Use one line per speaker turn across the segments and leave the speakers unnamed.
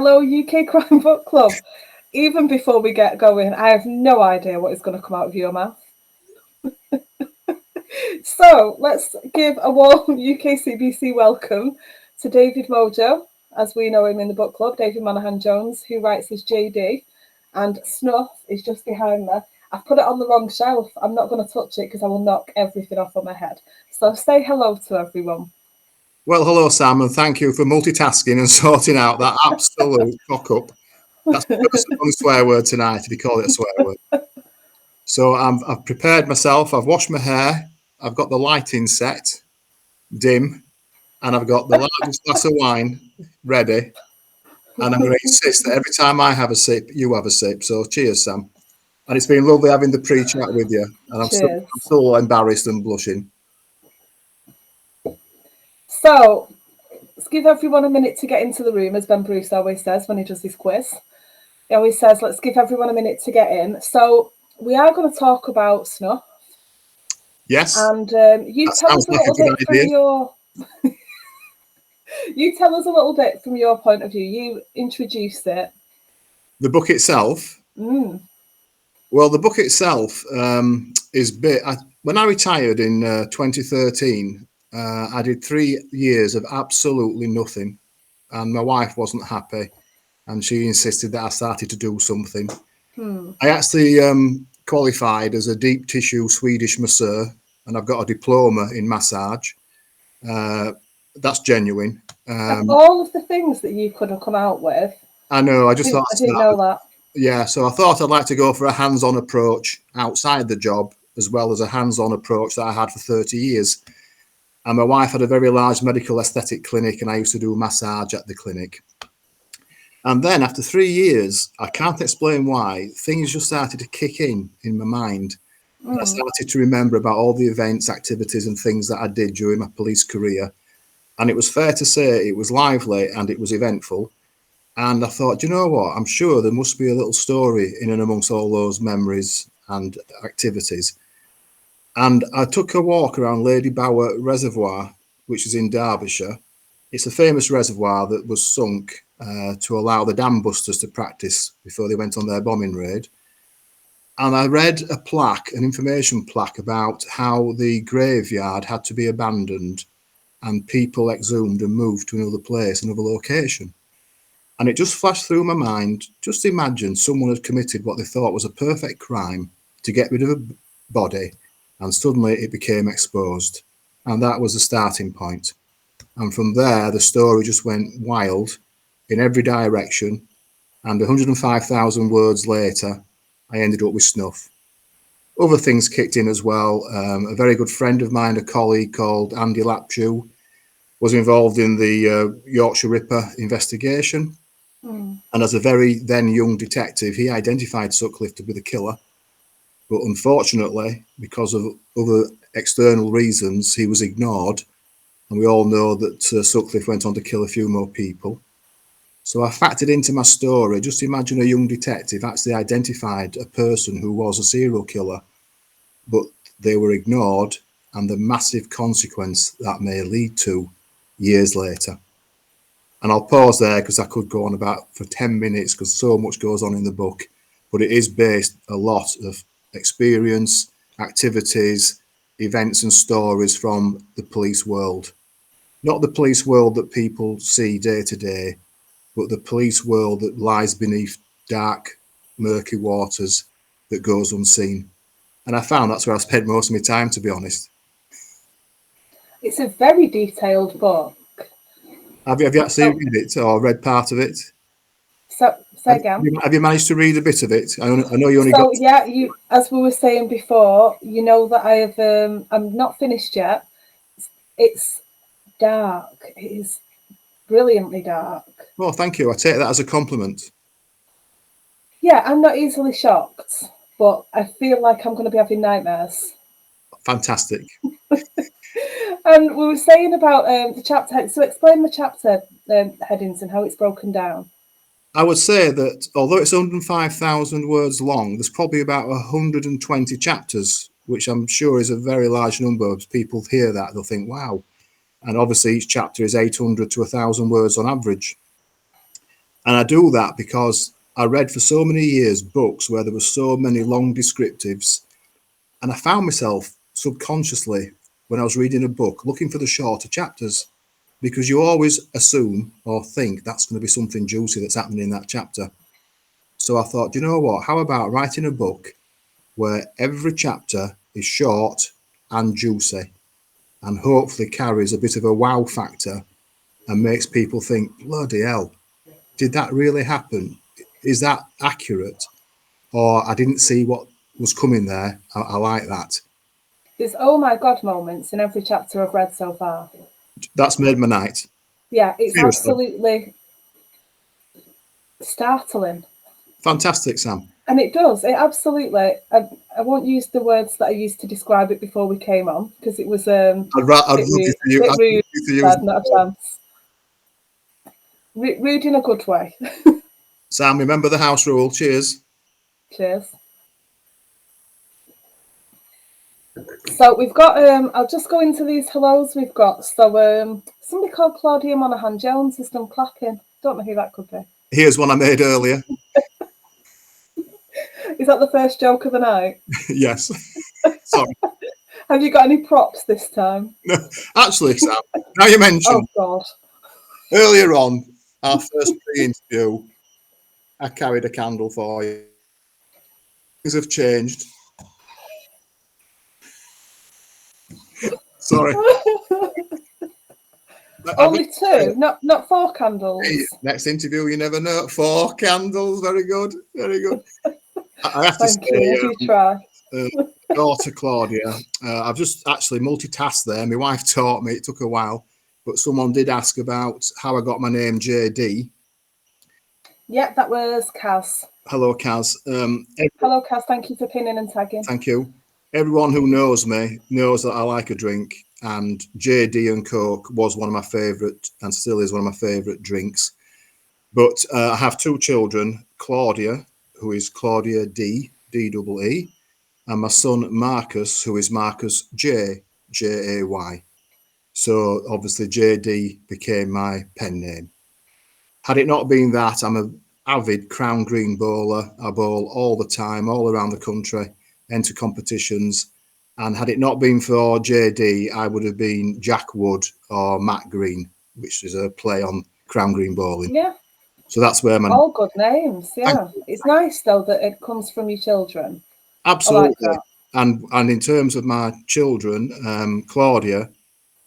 hello UK Crime Book Club. Even before we get going, I have no idea what is going to come out of your mouth. So let's give a warm UKCBC welcome to David Mojo, as we know him in the book club, David Monaghan-Jones, who writes as JD, and Snuff is just behind me. I've put it on the wrong shelf. I'm not going to touch it because I will knock everything off on my head. So say hello to everyone.
Well, hello, Sam, and thank you for multitasking and sorting out that absolute cock-up. That's the first one swear word tonight, if you call it a swear word. So I've prepared myself. I've washed my hair. I've got the lighting set, dim, and I've got the largest glass of wine ready. And I'm going to insist that every time I have a sip, you have a sip. So cheers, Sam. And it's been lovely having the pre-chat with you. And I'm still embarrassed and blushing.
So let's give everyone a minute to get into the room, as Ben Bruce always says when he does his quiz. He always says, let's give everyone a minute to get in. So we are going to talk about Snuff.
Yes.
And you tell us a little bit from your... You tell us a little bit from your point of view. You introduced it.
The book itself? Well, the book itself is bit... When I retired in 2013, I did 3 years of absolutely nothing. And my wife wasn't happy. And she insisted that I started to do something. I actually qualified as a deep tissue Swedish masseur, and I've got a diploma in massage. That's genuine.
Of all of the things that you could have come out with,
I know. I didn't
know that.
Yeah, so I thought I'd like to go for a hands-on approach outside the job, as well as a hands-on approach that I had for 30 years. And my wife had a very large medical aesthetic clinic, and I used to do massage at the clinic. And then after 3 years, I can't explain why, things just started to kick in my mind. And I started to remember about all the events, activities and things that I did during my police career. And it was fair to say it was lively and it was eventful. And I thought, you know what, I'm sure there must be a little story in and amongst all those memories and activities. And I took a walk around Lady Bower Reservoir, which is in Derbyshire. It's a famous reservoir that was sunk to allow the dam busters to practice before they went on their bombing raid. And I read a plaque, an information plaque, about how the graveyard had to be abandoned and people exhumed and moved to another place, another location. And it just flashed through my mind, just imagine someone had committed what they thought was a perfect crime to get rid of a body, and suddenly it became exposed. And that was the starting point. And from there, the story just went wild in every direction. And 105,000 words later, I ended up with Snuff. Other things kicked in as well. A very good friend of mine, a colleague called Andy Lapchew, was involved in the Yorkshire Ripper investigation. And as a very then young detective, he identified Sutcliffe to be the killer. But unfortunately, because of other external reasons, he was ignored. And we all know that Sutcliffe went on to kill a few more people. So I factored into my story, just imagine a young detective actually identified a person who was a serial killer, but they were ignored, and the massive consequence that may lead to years later. And I'll pause there because I could go on about for 10 minutes because so much goes on in the book, but it is based a lot of experience, activities, events and stories from the police world. Not the police world that people see day to day, but the police world that lies beneath dark, murky waters that goes unseen. And I found that's where I spent most of my time, to be honest.
It's a very detailed book.
Have you actually read it or read part of it?
So, say again.
Have you managed to read a bit of it? I know you only
got... yeah, you, as we were saying before, you know that I have, I'm not finished yet. It's dark. It is brilliantly dark.
Well, thank you. I take that as a compliment.
Yeah, I'm not easily shocked, but I feel like I'm going to be having nightmares.
Fantastic.
And we were saying about the chapter. So explain the chapter headings and how it's broken down.
I would say that although it's 105,000 words long, there's probably about 120 chapters, which I'm sure is a very large number. Of people hear that, they'll think, wow. And obviously each chapter is 800 to 1,000 words on average. And I do that because I read for so many years books where there were so many long descriptives, and I found myself subconsciously, when I was reading a book, looking for the shorter chapters, because you always assume or think that's going to be something juicy that's happening in that chapter. So I thought, you know what, how about writing a book where every chapter is short and juicy and hopefully carries a bit of a wow factor and makes people think, bloody hell, did that really happen? Is that accurate? Or I didn't see what was coming there. I like that.
There's oh my God moments in every chapter I've read so far.
That's made my night.
Yeah, it's
Seriously.
absolutely startling.
Fantastic, Sam.
And it does. It absolutely. I won't use the words that I used to describe it before we came on because it was
I'd love you to use.
bit
I'd love
rude.
you to use
Bad, not a chance. Rude in a good way.
Sam, remember the house rule. Cheers.
Cheers. So we've got. I'll just go into these hellos we've got. So somebody called Claudia Monaghan-Jones has done clapping. Don't know who that could be.
Here's one I made earlier.
Is that the first joke of the night?
Yes. Sorry.
Have you got any props this time?
No, actually, Sam, now you mentioned
God.
earlier on our first pre-interview, I carried a candle for you. Things have changed. Sorry.
Only two, not 4 candles.
Next interview, you never know. 4 candles. Very good. Very good. I have to
Thank
say,
you. I do try.
Daughter Claudia, I've just actually multitasked there. My wife taught me. It took a while, but someone did ask about how I got my name JD.
Yeah, that was Kaz.
Hello, Kaz.
Hello, Kaz. Thank you for pinning and tagging.
Thank you. Everyone who knows me knows that I like a drink, and JD and Coke was one of my favourite, and still is one of my favourite drinks. But I have 2 children, Claudia, who is Claudia D-double-E, and my son Marcus, who is Marcus J-A-Y. So obviously JD became my pen name. Had it not been that, I'm an avid Crown Green bowler. I bowl all the time, all around the country, enter competitions. And had it not been for JD, I would have been Jack Wood or Matt Green, which is a play on Crown Green bowling.
Yeah.
So that's where my...
All good names, yeah. It's nice, though, that it comes from your children.
Absolutely.
I like that.
And in terms of my children, Claudia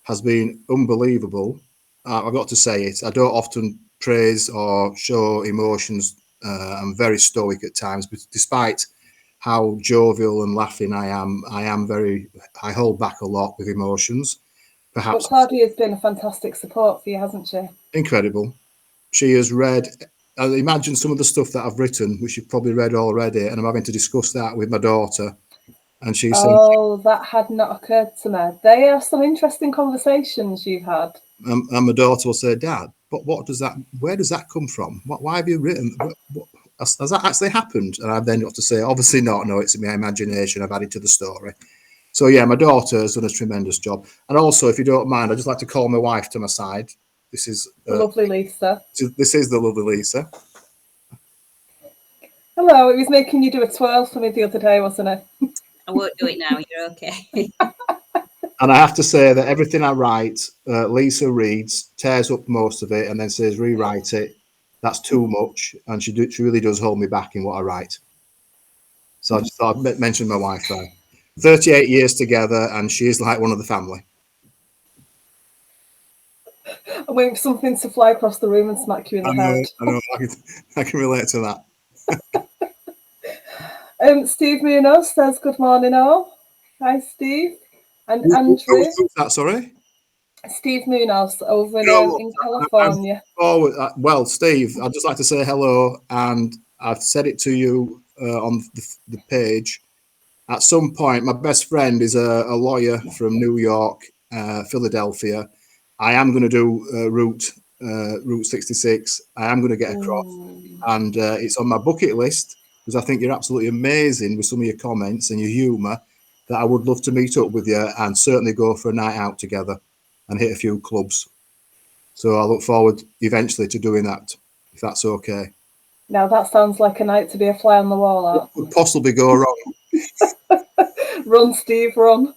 has been unbelievable. I've got to say it. I don't often praise or show emotions. I'm very stoic at times, but despite how jovial and laughing I hold back a lot with emotions. Perhaps.
But Claudia's been a fantastic support for you, hasn't she?
Incredible. She has read, I imagine some of the stuff that I've written, which you've probably read already, and I'm having to discuss that with my daughter. And she said,
"Oh, that had not occurred to me. They are some interesting conversations you've had."
And my daughter will say, "Dad, but what does that? Where does that come from? Why have you written? Has that actually happened?" And I've then got to say, "Obviously not. No, it's in my imagination. I've added to the story." So yeah, my daughter has done a tremendous job. And also, if you don't mind, I'd just like to call my wife to my side. This is
the lovely Lisa.
This is the lovely Lisa.
Hello. It was making you do a twirl for me the other day, wasn't it?
I won't do it now. You're okay.
And I have to say that everything I write, Lisa reads, tears up most of it, and then says, "Rewrite it. That's too much." And she really does hold me back in what I write. So I just thought I'd mention my wife there. 38 years together, and she is like one of the family.
I'm waiting for something to fly across the room and smack you in the head.
I know. I can relate to that.
Steve Munoz says, "Good morning, all." Hi, Steve. And Andrew.
Who's that, sorry?
Steve Munoz over in California.
Well, Steve, I'd just like to say hello, and I've said it to you on the page. At some point, my best friend is a lawyer from New York, Philadelphia. I am going to do Route 66. I am going to get across, and it's on my bucket list because I think you're absolutely amazing with some of your comments and your humour. That I would love to meet up with you and certainly go for a night out together and hit a few clubs. So I look forward eventually to doing that if that's okay.
Now that sounds like a night to be a fly on the wall at.
What could possibly go wrong?
Run, Steve, run.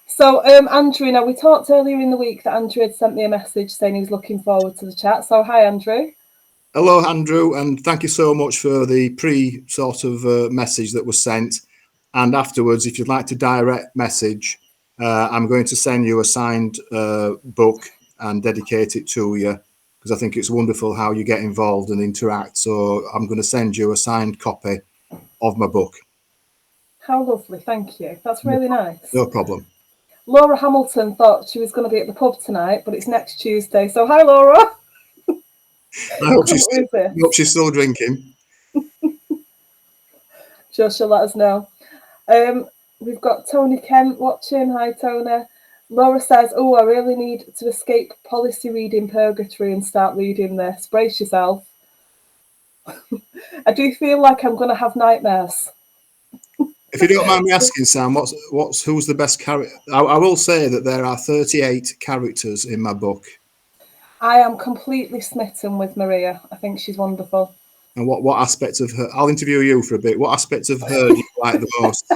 So, Andrew, now we talked earlier in the week that Andrew had sent me a message saying he was looking forward to the chat. So, hi, Andrew.
Hello, Andrew, and thank you so much for the sort of message that was sent. And afterwards, if you'd like to direct message, I'm going to send you a signed book and dedicate it to you, because I think it's wonderful how you get involved and interact. So I'm going to send you a signed copy of my book.
How lovely, thank you. That's really nice.
No problem.
Laura Hamilton thought she was going to be at the pub tonight, but it's next Tuesday. So, hi, Laura.
I hope she's still drinking.
Sure, she'll let us know. We've got Tony Kent watching. Hi, Tony. Laura says, oh, I really need to escape policy reading purgatory and start reading this. Brace yourself. I do feel like I'm going to have nightmares.
If you don't mind me asking, Sam, who's the best character? I will say that there are 38 characters in my book.
I am completely smitten with Maria. I think she's wonderful.
And what aspect of her? I'll interview you for a bit. What aspect of her do you like the most?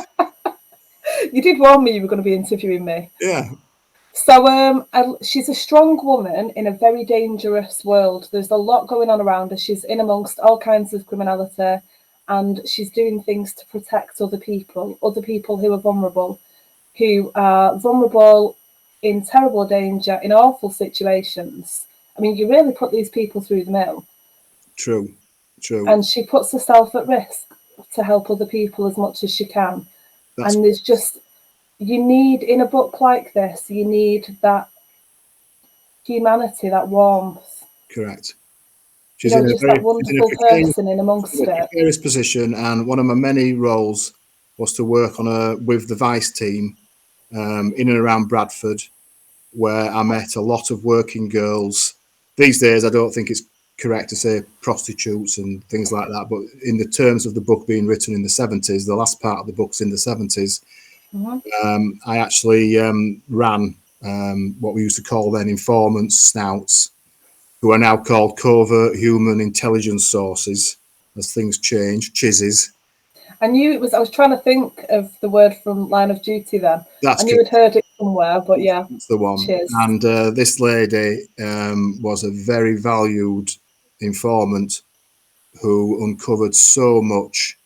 You did warn me you were going to be interviewing me.
Yeah.
So she's a strong woman in a very dangerous world. There's a lot going on around her. She's in amongst all kinds of criminality, and she's doing things to protect other people who are vulnerable in terrible danger, in awful situations. I mean, you really put these people through the mill.
True.
And she puts herself at risk to help other people as much as she can. And there's just, you need, in a book like this, you need that humanity, that warmth.
Correct. She's in a very,
that wonderful person in amongst it.
Precarious position, and one of my many roles was to work with the Vice team in and around Bradford, where I met a lot of working girls. These days, I don't think it's correct to say prostitutes and things like that, but in the terms of the book being written in the 70s, the last part of the book's in the 70s, I actually ran what we used to call then informants, snouts, who are now called covert human intelligence sources, as things change, chizzies.
I knew it was, I was trying to think of the word from Line of Duty then. I knew I'd heard it somewhere, but yeah.
That's the one.
Cheers.
And this lady was a very valued informant who uncovered so much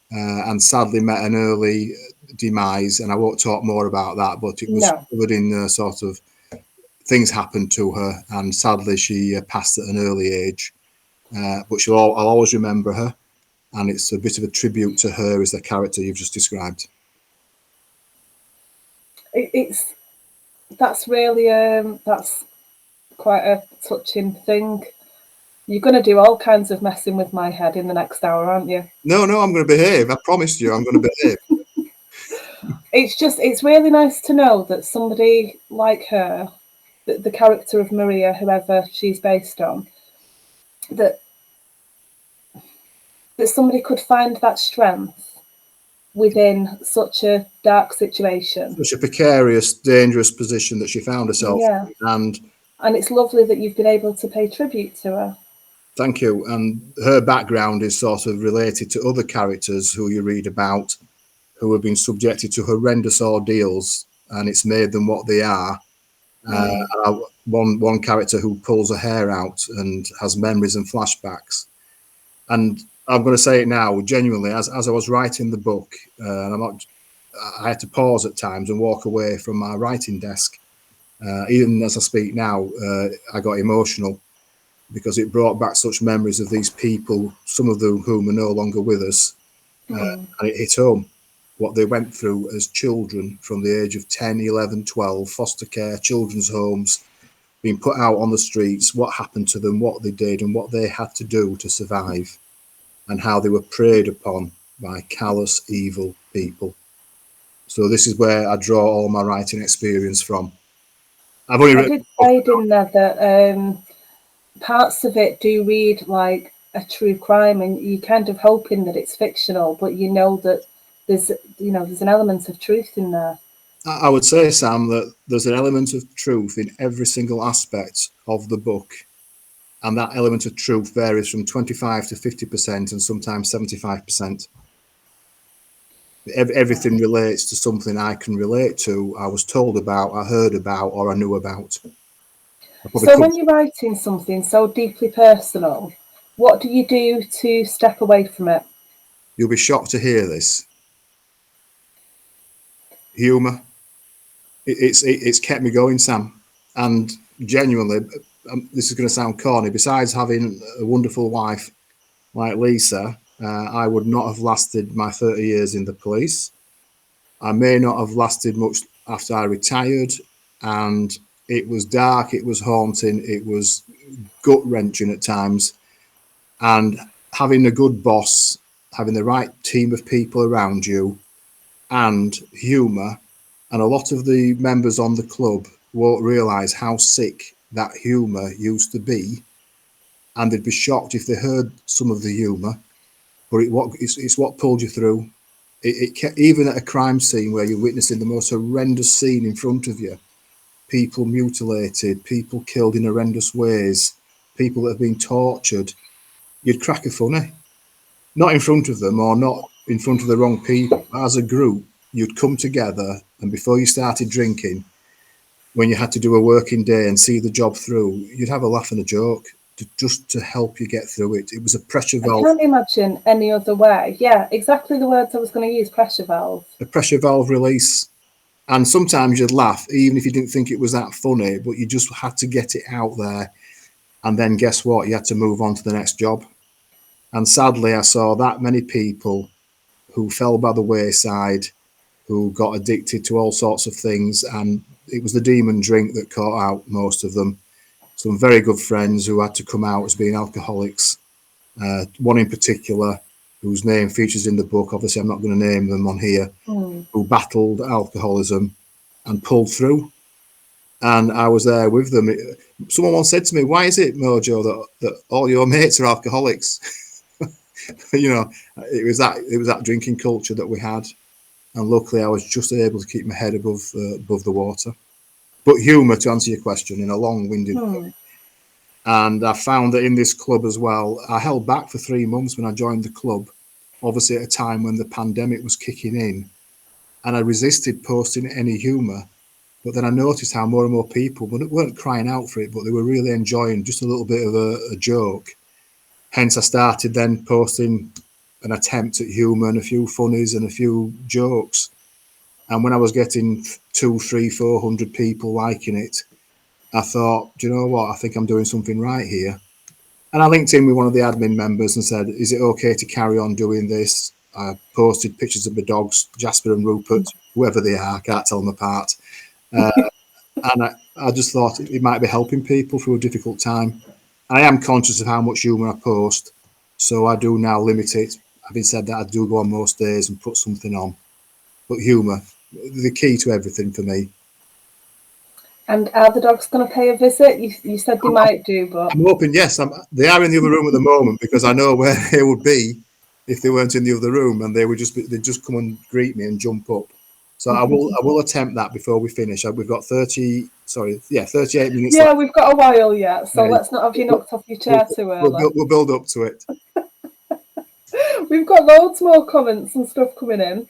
and sadly met an early demise. And I won't talk more about that, but it was covered in sort of things happened to her, and sadly she passed at an early age. But I'll always remember her, and it's a bit of a tribute to her as the character you've just described.
That's really that's quite a touching thing. You're going to do all kinds of messing with my head in the next hour, aren't you?
No, I'm going to behave. I promised you I'm going to behave.
It's really nice to know that somebody like her, the character of Maria, whoever she's based on, that somebody could find that strength within such a dark situation.
Such a precarious, dangerous position that she found herself in. And
it's lovely that you've been able to pay tribute to her.
Thank you. And her background is sort of related to other characters who you read about, who have been subjected to horrendous ordeals, and it's made them what they are. One character who pulls her hair out and has memories and flashbacks. And I'm going to say it now, genuinely, as I was writing the book, and I had to pause at times and walk away from my writing desk. Even as I speak now, I got emotional because it brought back such memories of these people, some of whom are no longer with us. And it hit home what they went through as children from the age of 10, 11, 12, foster care, children's homes, being put out on the streets, what happened to them, what they did, and what they had to do to survive, and how they were preyed upon by callous, evil people. So this is where I draw all my writing experience from. I
did say, didn't I, that parts of it do read like a true crime, and you're kind of hoping that it's fictional, but you know that there's an element of truth in there.
I would say, Sam, that there's an element of truth in every single aspect of the book. And that element of truth varies from 25 to 50% and sometimes 75%. Everything relates to something I can relate to, I was told about, I heard about, or I knew about.
So when you're writing something so deeply personal, what do you do to step away from it?
You'll be shocked to hear this. Humour. It's kept me going, Sam. And genuinely, this is going to sound corny, besides having a wonderful wife like Lisa, I would not have lasted my 30 years in the police. I may not have lasted much after I retired, and it was dark, it was haunting, it was gut-wrenching at times. And having a good boss, having the right team of people around you, and humour, and a lot of the members on the club won't realise how sick that humour used to be, and they'd be shocked if they heard some of the humour. But it's what pulled you through. Even at a crime scene where you're witnessing the most horrendous scene in front of you, people mutilated, people killed in horrendous ways, people that have been tortured, you'd crack a funny. Not in front of them or not in front of the wrong people. As a group, you'd come together, and before you started drinking, when you had to do a working day and see the job through, you'd have a laugh and a joke just to help you get through it. It was a pressure valve.
I can't imagine any other way. Yeah, exactly the words I was going to use, pressure valve.
A pressure valve release. And sometimes you'd laugh, even if you didn't think it was that funny, but you just had to get it out there. And then guess what? You had to move on to the next job. And sadly, I saw that many people who fell by the wayside, who got addicted to all sorts of things. And it was the demon drink that caught out most of them. Some very good friends who had to come out as being alcoholics. One in particular, whose name features in the book, obviously I'm not going to name them on here, who battled alcoholism and pulled through. And I was there with them. Someone once said to me, "Why is it, Mojo, that all your mates are alcoholics?" You know, it was that drinking culture that we had, and luckily I was just able to keep my head above the water. But humour, to answer your question, in a long-winded way. And I found that in this club as well, I held back for 3 months when I joined the club, obviously at a time when the pandemic was kicking in, and I resisted posting any humour. But then I noticed how more and more people weren't crying out for it, but they were really enjoying just a little bit of a joke. Hence, I started then posting an attempt at humour and a few funnies and a few jokes. And when I was getting 200, 300, 400 people liking it, I thought, do you know what? I think I'm doing something right here. And I linked in with one of the admin members and said, is it okay to carry on doing this? I posted pictures of the dogs, Jasper and Rupert, whoever they are, I can't tell them apart. And I just thought it might be helping people through a difficult time. I am conscious of how much humour I post, so I do now limit it. Having said that, I do go on most days and put something on. But humour, the key to everything for me.
And are the dogs going to pay a visit? You said they might do, but
I'm hoping, yes. They are in the other room at the moment because I know where they would be if they weren't in the other room, and they'd just come and greet me and jump up. So I will attempt that before we finish. We've got 38 minutes
yeah,
left.
we've got a while yet, so let's not have you knocked off your chair too early.
We'll build up to it.
We've got loads more comments and stuff coming in.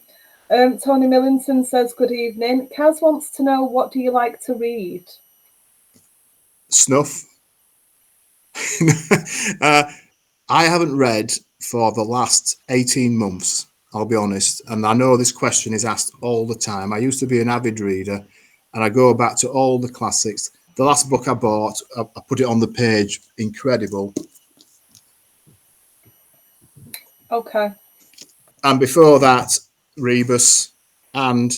Tony Millington says, good evening. Kaz wants to know, what do you like to read?
Snuff. I haven't read for the last 18 months, I'll be honest. And I know this question is asked all the time. I used to be an avid reader, and I go back to all the classics. The last book I bought, I put it on the page, incredible.
Okay.
And before that, Rebus and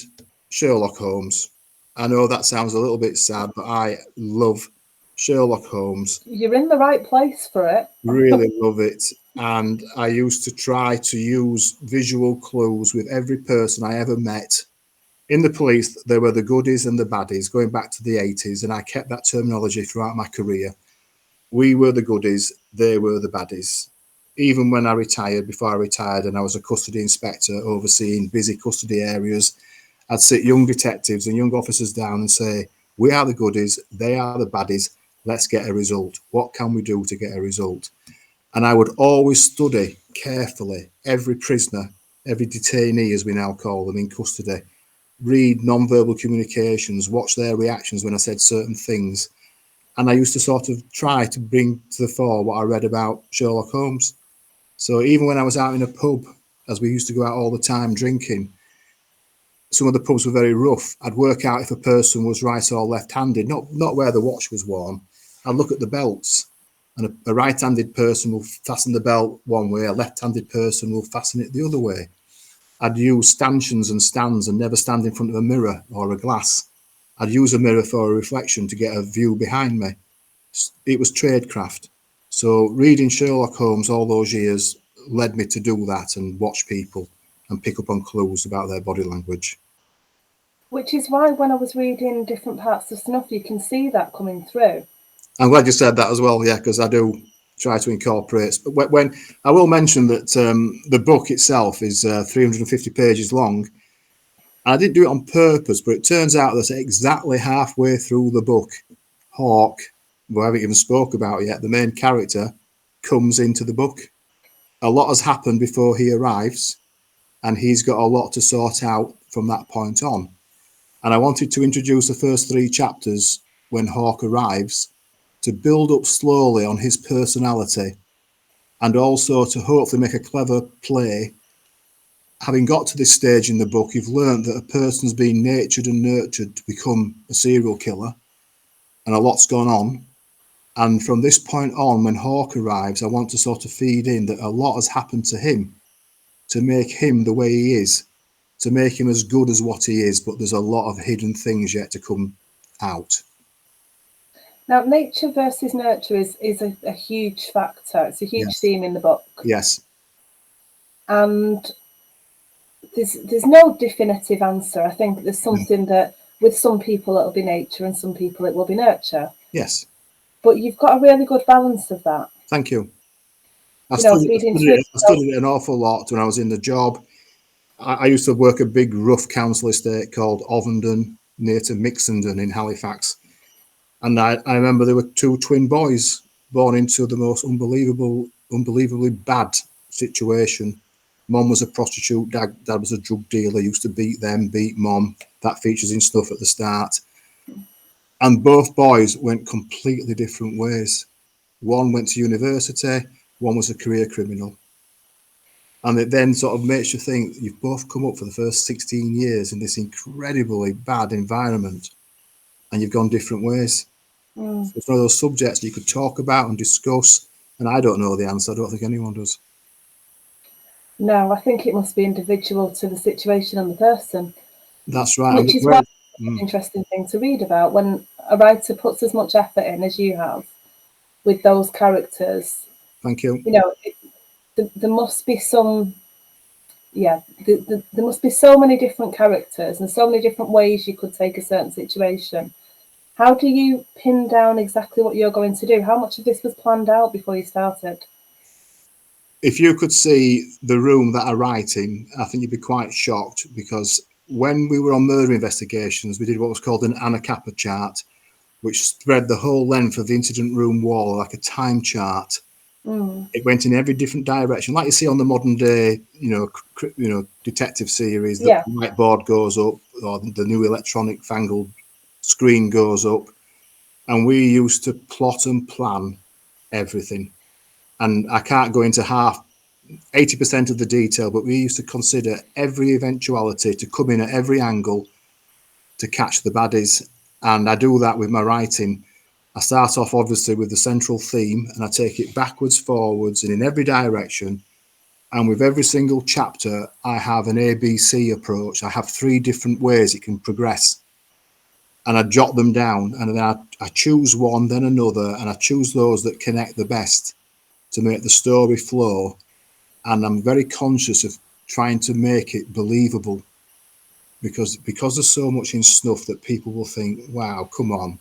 Sherlock Holmes. I know that sounds a little bit sad, but I love Sherlock Holmes.
You're in the right place for it.
Really love it. And I used to try to use visual clues with every person I ever met. In the police, there were the goodies and the baddies, going back to the 80s, and I kept that terminology throughout my career. We were the goodies, they were the baddies. Even when before I retired, and I was a custody inspector overseeing busy custody areas, I'd sit young detectives and young officers down and say, we are the goodies, they are the baddies, let's get a result. What can we do to get a result? And I would always study carefully every prisoner, every detainee, as we now call them, in custody, read non-verbal communications, watch their reactions when I said certain things. And I used to sort of try to bring to the fore what I read about Sherlock Holmes. So even when I was out in a pub, as we used to go out all the time drinking, some of the pubs were very rough. I'd work out if a person was right or left-handed, not where the watch was worn. I'd look at the belts, and a right-handed person will fasten the belt one way, a left-handed person will fasten it the other way. I'd use stanchions and stands and never stand in front of a mirror or a glass. I'd use a mirror for a reflection to get a view behind me. It was tradecraft. So reading Sherlock Holmes all those years led me to do that and watch people and pick up on clues about their body language.
Which is why when I was reading different parts of Snuff, you can see that coming through.
I'm glad you said that as well, yeah, because I do try to incorporate. But when I will mention that the book itself is 350 pages long. I didn't do it on purpose, but it turns out that exactly halfway through the book, Hawk, who I haven't even spoke about yet, the main character, comes into the book. A lot has happened before he arrives, and he's got a lot to sort out from that point on. And I wanted to introduce the first 3 chapters when Hawk arrives to build up slowly on his personality, and also to hopefully make a clever play. Having got to this stage in the book, you've learned that a person's been natured and nurtured to become a serial killer, and a lot's gone on. And from this point on, when Hawk arrives, I want to sort of feed in that a lot has happened to him to make him the way he is, to make him as good as what he is, but there's a lot of hidden things yet to come out.
Now, nature versus nurture is a huge factor. It's a huge theme in the book.
Yes.
And there's no definitive answer. I think there's something that with some people it'll be nature and some people it will be nurture.
Yes.
But you've got a really good balance of that.
Thank you. I
You know,
studied it an awful lot when I was in the job. I used to work a big rough council estate called Ovenden, near to Mixenden in Halifax. And I remember there were 2 twin boys born into the most unbelievably bad situation. Mom was a prostitute, dad was a drug dealer, used to beat them, beat mom. That features in Snuff at the start. And both boys went completely different ways. One went to university, one was a career criminal. And it then sort of makes you think you've both come up for the first 16 years in this incredibly bad environment, and you've gone different ways. So it's one of those subjects you could talk about and discuss, and I don't know the answer. I don't think anyone does.
No, I think it must be individual to the situation and the person.
That's right.
Which is why it's an interesting thing to read about when a writer puts as much effort in as you have with those characters.
Thank you.
You know, there must be some, there must be so many different characters and so many different ways you could take a certain situation. How do you pin down exactly what you're going to do? How much of this was planned out before you started?
If you could see the room that I write in, I think you'd be quite shocked, because when we were on murder investigations, we did what was called an Anacapa chart, which spread the whole length of the incident room wall like a time chart. It went in every different direction, like you see on the modern day, detective series. The whiteboard goes up, or the new electronic fangled screen goes up, and we used to plot and plan everything. And I can't go into 80% of the detail, but we used to consider every eventuality to come in at every angle to catch the baddies. And I do that with my writing. I start off obviously with the central theme, and I take it backwards, forwards, and in every direction. And with every single chapter, I have an ABC approach. I have 3 different ways it can progress. And I jot them down, and then I choose one, then another, and I choose those that connect the best to make the story flow. And I'm very conscious of trying to make it believable, because there's so much in Snuff that people will think, wow, come on,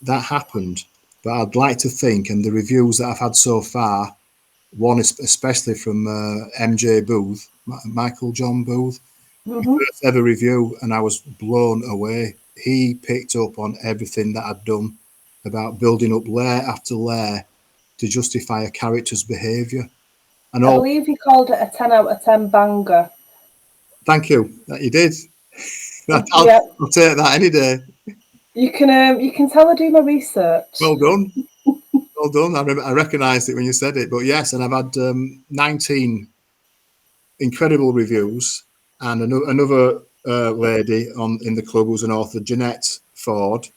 that happened. But I'd like to think, and the reviews that I've had so far, one especially from MJ Booth, Michael John Booth, First ever review, and I was blown away. He picked up on everything that I'd done about building up layer after layer to justify a character's behaviour. And
I believe he called it a 10 out of 10 banger.
thank you that you did. I'll take that any day.
You can tell I do my research.
Well done. Well done. I recognised it when you said it. But yes, and I've had 19 incredible reviews, and another lady in the club who's an author, Jeanette Ford.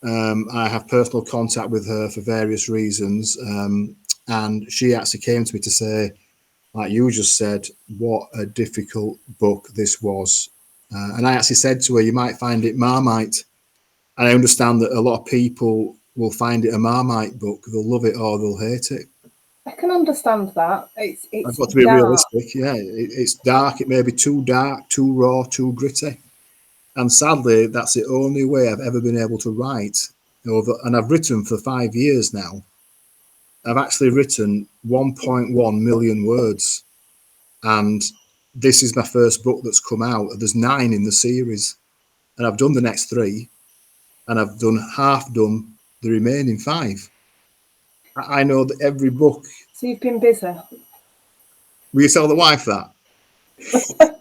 I have personal contact with her for various reasons, and she actually came to me to say, like you just said, what a difficult book this was. And I actually said to her, you might find it Marmite. And I understand that a lot of people will find it a Marmite book. They'll love it or they'll hate it.
I can understand that. It's
I've got to be
dark.
realistic. Yeah, it's dark. It may be too dark, too raw, too gritty. And sadly, that's the only way I've ever been able to write. And I've written for 5 years now. I've actually written 1.1 million words. And this is my first book that's come out. There's 9 in the series. And I've done the next 3. And I've half done the remaining 5. I know that every book.
So you've been busy?
Will you tell the wife that?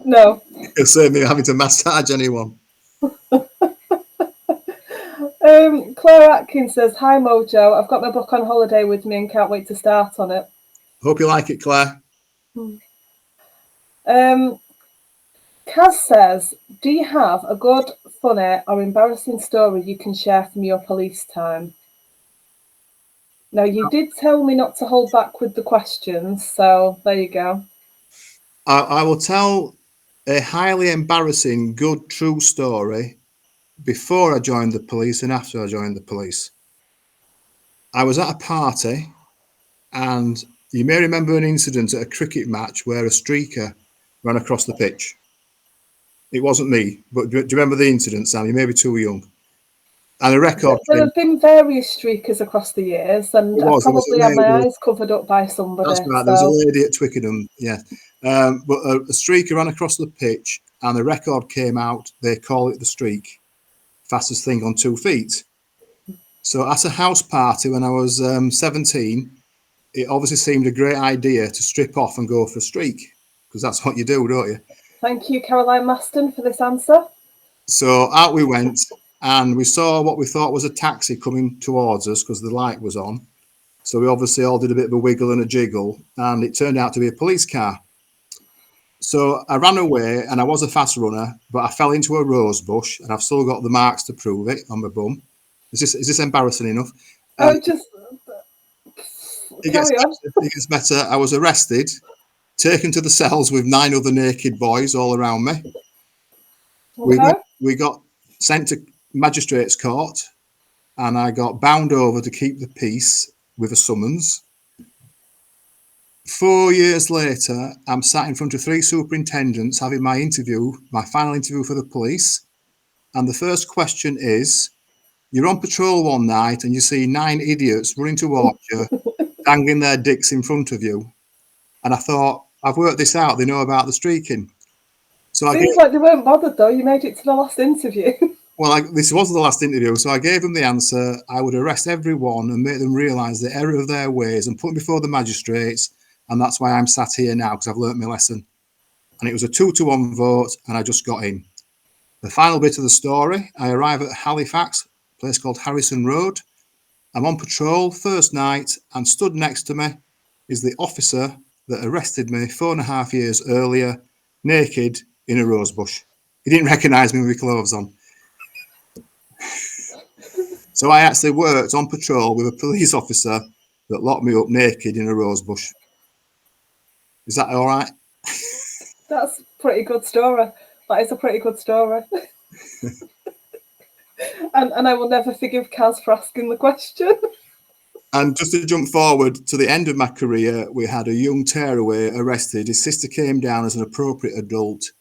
No.
It'll save me having to massage anyone.
Claire Atkins says, hi Mojo, I've got my book on holiday with me and can't wait to start on it.
Hope you like it, Claire.
Kaz says, do you have a good, funny or embarrassing story you can share from your police time? Now, you did tell me not to hold back with the questions, so there you go.
I will tell a highly embarrassing, good, true story before I joined the police and after I joined the police. I was at a party, and you may remember an incident at a cricket match where a streaker ran across the pitch. It wasn't me, but do you remember the incident, Sam? You may be too young. And a record.
There have been various streakers across the years, and I probably had my eyes covered up by somebody.
That's right. There was a lady at Twickenham, yeah. But a streaker ran across the pitch, and the record came out. They call it the streak, fastest thing on 2 feet. So at a house party when I was 17, it obviously seemed a great idea to strip off and go for a streak, because that's what you do, don't you?
Thank you, Caroline Maston, for this answer.
So out we went, and we saw what we thought was a taxi coming towards us because the light was on. So we obviously all did a bit of a wiggle and a jiggle, and it turned out to be a police car. So I ran away, and I was a fast runner, but I fell into a rose bush, and I've still got the marks to prove it on my bum. Is this embarrassing enough? It gets better. I was arrested, taken to the cells with 9 other naked boys all around me. Okay. We got sent to magistrates' court, and I got bound over to keep the peace with a summons. 4 years later, I'm sat in front of 3 superintendents having my final interview for the police. And the first question is, you're on patrol one night and you see 9 idiots running towards you, dangling their dicks in front of you. And I thought, I've worked this out. They know about the streaking. So
Seems like they weren't bothered, though. You made it to the last interview.
Well, this was the last interview, so I gave them the answer. I would arrest everyone and make them realise the error of their ways and put them before the magistrates. And that's why I'm sat here now, because I've learnt my lesson. And it was a 2-1 vote, and I just got in. The final bit of the story, I arrive at Halifax, a place called Harrison Road. I'm on patrol first night, and stood next to me is the officer that arrested me 4.5 years earlier, naked in a rose bush. He didn't recognise me with my clothes on. So I actually worked on patrol with a police officer that locked me up naked in a rose bush. Is that all right?
That's a pretty good story. That is a pretty good story. and I will never forgive Kaz for asking the question.
And just to jump forward to the end of my career, we had a young tearaway arrested. His sister came down as an appropriate adult,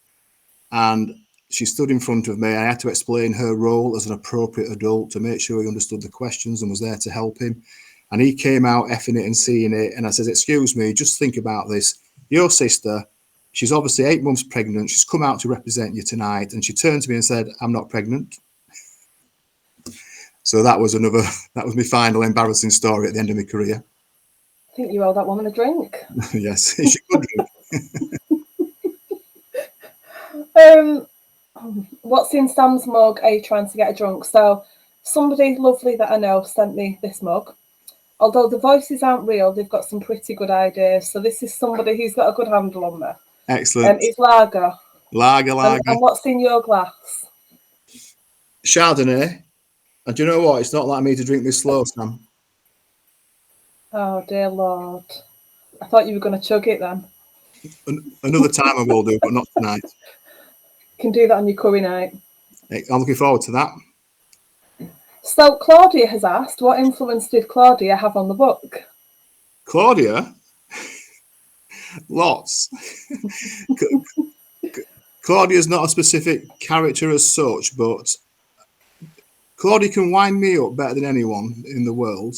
and she stood in front of me. I had to explain her role as an appropriate adult to make sure he understood the questions and was there to help him. And he came out effing it and seeing it. And I said, excuse me, just think about this. Your sister she's obviously 8 months pregnant. She's come out to represent you tonight. And she turned to me and said, I'm not pregnant. So that was my final embarrassing story at the end of my career.
I think you owe that woman a drink.
Yes, she could drink.
What's in Sam's mug? Are you trying to get a drunk? So somebody lovely that I know sent me this mug. Although the voices aren't real, they've got some pretty good ideas. So this is somebody who's got a good handle on there.
Excellent.
It's lager.
Lager.
And what's in your glass?
Chardonnay. And do you know what? It's not like me to drink this slow, Sam.
Oh, dear Lord. I thought you were going to chug it then.
Another time I will do, but not tonight.
You can do that on your curry night.
I'm looking forward to that.
So Claudia has asked, what influence did Claudia have on the book?
Claudia? Lots. Claudia's not a specific character as such, but Claudia can wind me up better than anyone in the world.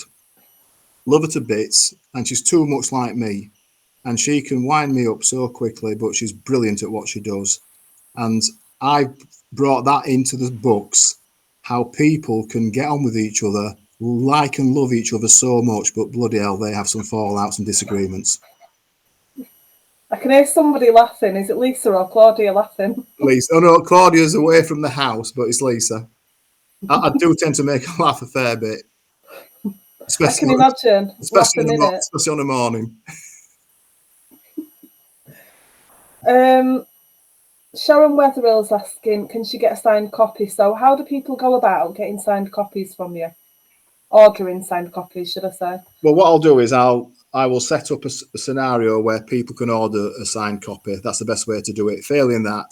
Love her to bits, and she's too much like me. And she can wind me up so quickly, but she's brilliant at what she does. And I've brought that into the books, how people can get on with each other, like and love each other so much, but bloody hell, they have some fallouts and disagreements.
I can hear somebody laughing. Is it Lisa or Claudia laughing?
Lisa. Oh no, Claudia's away from the house, but it's Lisa. I do tend to make her laugh a fair bit.
I can imagine.
Especially on a morning.
Sharon Wetherell's asking, can she get a signed copy? So how do people go about getting signed copies from you? Ordering signed copies, should I say?
Well, what I'll do is I will set up a scenario where people can order a signed copy. That's the best way to do it. Failing that,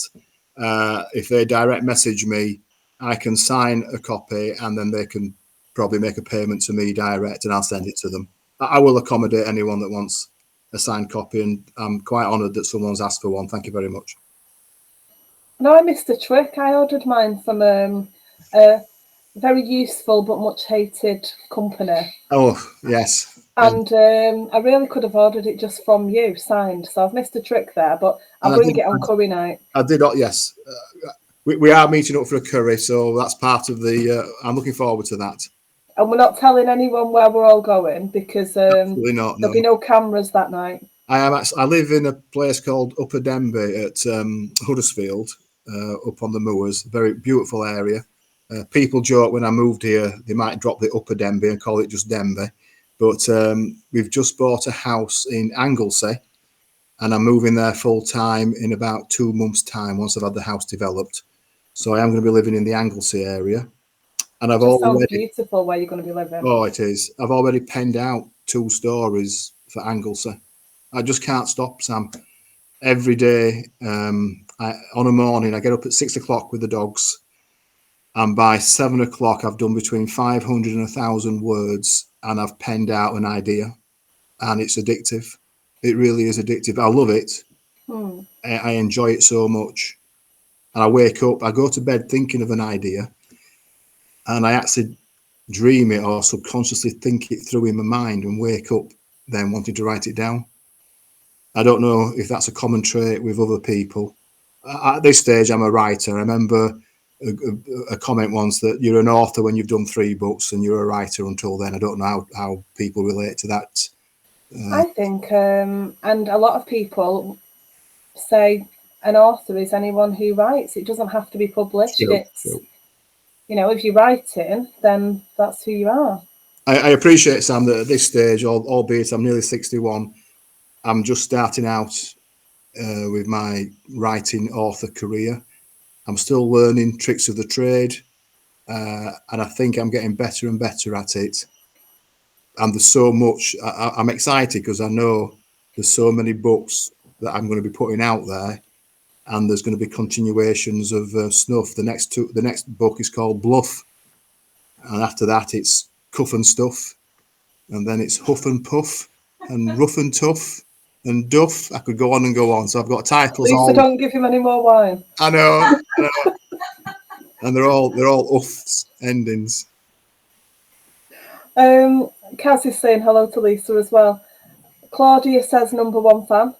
if they direct message me, I can sign a copy and then they can probably make a payment to me direct and I'll send it to them. I will accommodate anyone that wants a signed copy, and I'm quite honoured that someone's asked for one. Thank you very much.
No, I missed a trick. I ordered mine from a very useful but much hated company.
Oh, yes.
And I really could have ordered it just from you, signed. So I've missed a trick there, but I'll bring it on curry night.
I did, yes. We are meeting up for a curry, so that's part of the... I'm looking forward to that.
And we're not telling anyone where we're all going because there'll be no cameras that night.
I live in a place called Upper Denby at Huddersfield, up on the moors. Very beautiful area. People joke when I moved here, they might drop the Upper Denby and call it just Denby. But we've just bought a house in Anglesey, and I'm moving there full time in about 2 months' time once I've had the house developed. So I am going to be living in the Anglesey area. And
sounds beautiful where you're going to be living.
Oh, it is. I've already penned out 2 stories for Anglesey. I just can't stop, Sam. Every day, on a morning, I get up at 6 o'clock with the dogs, and by 7 o'clock, I've done between 500 and 1,000 words, and I've penned out an idea, and it's addictive. It really is addictive. I love it. I enjoy it so much, and I wake up, I go to bed thinking of an idea, and I actually dream it or subconsciously think it through in my mind and wake up then wanting to write it down. I don't know if that's a common trait with other people. At this stage, I'm a writer. I remember a comment once that you're an author when you've done 3 books and you're a writer until then. I don't know how people relate to that.
I think, and a lot of people say an author is anyone who writes. It doesn't have to be published. True. If you're writing, then that's who you are.
I appreciate, Sam, that at this stage, albeit I'm nearly 61, I'm just starting out with my writing author career. I'm still learning tricks of the trade, and I think I'm getting better and better at it. And there's so much. I'm excited because I know there's so many books that I'm going to be putting out there, and there's going to be continuations of Snuff. The next book is called Bluff, and after that it's Cuff and Stuff, and then it's Huff and Puff, and Rough and Tough, and Duff. I could go on and go on. So I've got titles.
Lisa, don't give him any more wine.
I know. And they're all uffs endings.
Kaz is saying hello to Lisa as well. Claudia says #1 fan.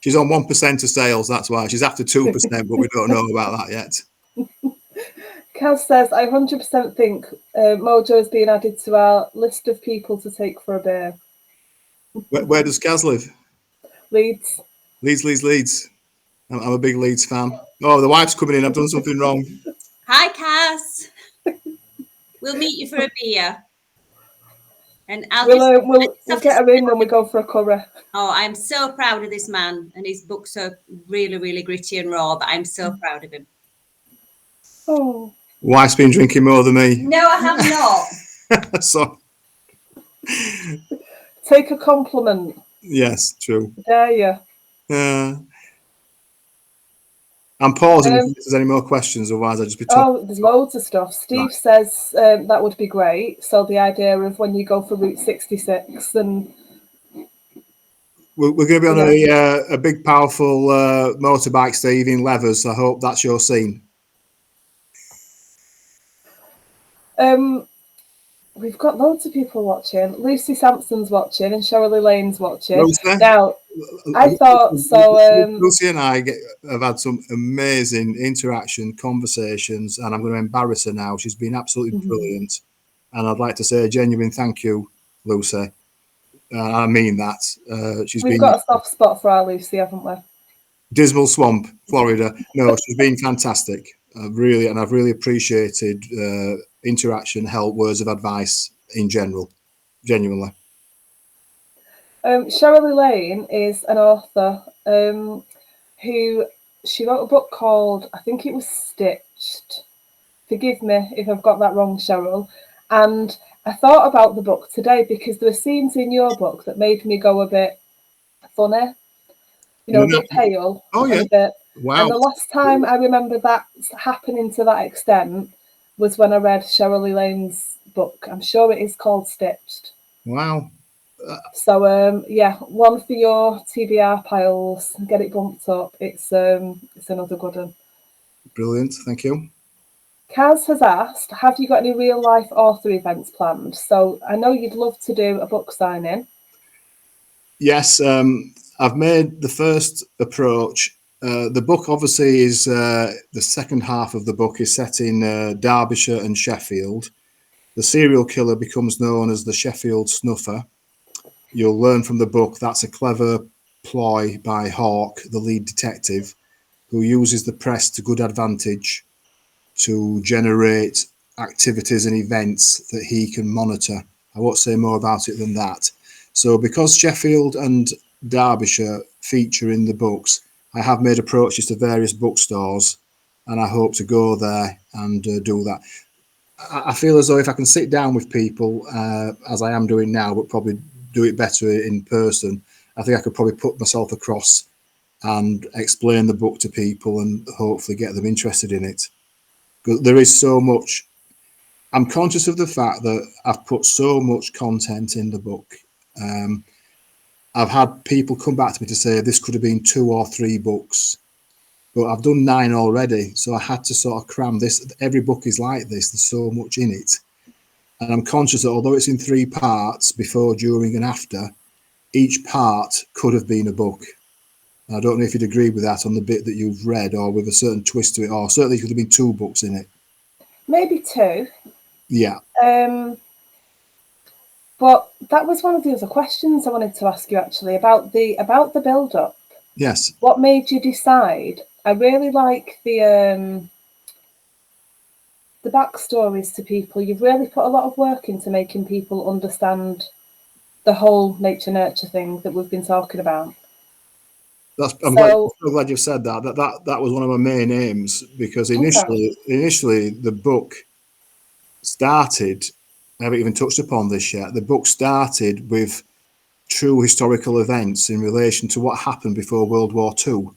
She's on 1% of sales. That's why she's after 2%, but we don't know about that yet.
Kaz says, I 100% think Mojo is being added to our list of people to take for a beer.
Where does Kaz live?
Leeds.
Leeds. I'm a big Leeds fan. Oh, the wife's coming in. I've done something wrong.
Hi, Cass. We'll meet you for a beer. And
We'll get her in when we go for a curry.
Oh, I'm so proud of this man, and his books are really, really gritty and raw, but I'm so proud of him.
Oh.
Wife's been drinking more than me.
No, I have not.
So,
take a compliment.
Yes, true.
Dare you?
I'm pausing if there's any more questions, otherwise I'll just be talking.
Oh, there's loads of stuff. Steve says that would be great. So the idea of when you go for Route 66 and...
We're going to be on a big, powerful motorbike, Steve, in Levers. I hope that's your scene.
We've got loads of people watching. Lucy Sampson's watching and Shirley Lane's watching.
Lucy?
Now, I thought so.
Lucy and I have had some amazing interaction, conversations, and I'm going to embarrass her now. She's been absolutely brilliant. And I'd like to say a genuine thank you, Lucy. I mean that.
We've got a soft spot for our Lucy, haven't we?
Dismal Swamp, Florida. No, she's been fantastic. I've really appreciated interaction, help, words of advice in general, genuinely.
Shirley Lane is an author who she wrote a book called, I think it was Stitched. Forgive me if I've got that wrong, Cheryl. And I thought about the book today because there were scenes in your book that made me go a bit funny, a bit pale.
Oh, yeah. Wow.
And the last time I remember that happening to that extent was when I read Shirley Lane's book. I'm sure it is called Stitched.
Wow.
So, one for your TBR piles. Get it bumped up. It's another good one.
Brilliant. Thank you.
Kaz has asked, have you got any real-life author events planned? So I know you'd love to do a book signing.
Yes, I've made the first approach. The book obviously is the second half of the book is set in Derbyshire and Sheffield. The serial killer becomes known as the Sheffield Snuffer. You'll learn from the book that's a clever ploy by Hawke, the lead detective, who uses the press to good advantage to generate activities and events that he can monitor. I won't say more about it than that. So because Sheffield and Derbyshire feature in the books, I have made approaches to various bookstores and I hope to go there and do that. I feel as though if I can sit down with people, as I am doing now, but probably do it better in person, I think I could probably put myself across and explain the book to people and hopefully get them interested in it. There is so much. I'm conscious of the fact that I've put so much content in the book. I've had people come back to me to say this could have been 2 or 3 books, but I've done 9 already. So I had to sort of cram this. Every book is like this. There's so much in it. And I'm conscious that although it's in 3 parts, before, during and after, each part could have been a book. I don't know if you'd agree with that on the bit that you've read, or with a certain twist to it, or certainly could have been 2 books in it.
Maybe 2.
Yeah.
But that was one of the other questions I wanted to ask you actually about the build-up.
Yes.
What made you decide? I really like the backstories to people. You've really put a lot of work into making people understand the whole nature-nurture thing that we've been talking about.
I'm so glad you've said that. That was one of my main aims, because initially the book started, I haven't even touched upon this yet, the book started with true historical events in relation to what happened before World War II,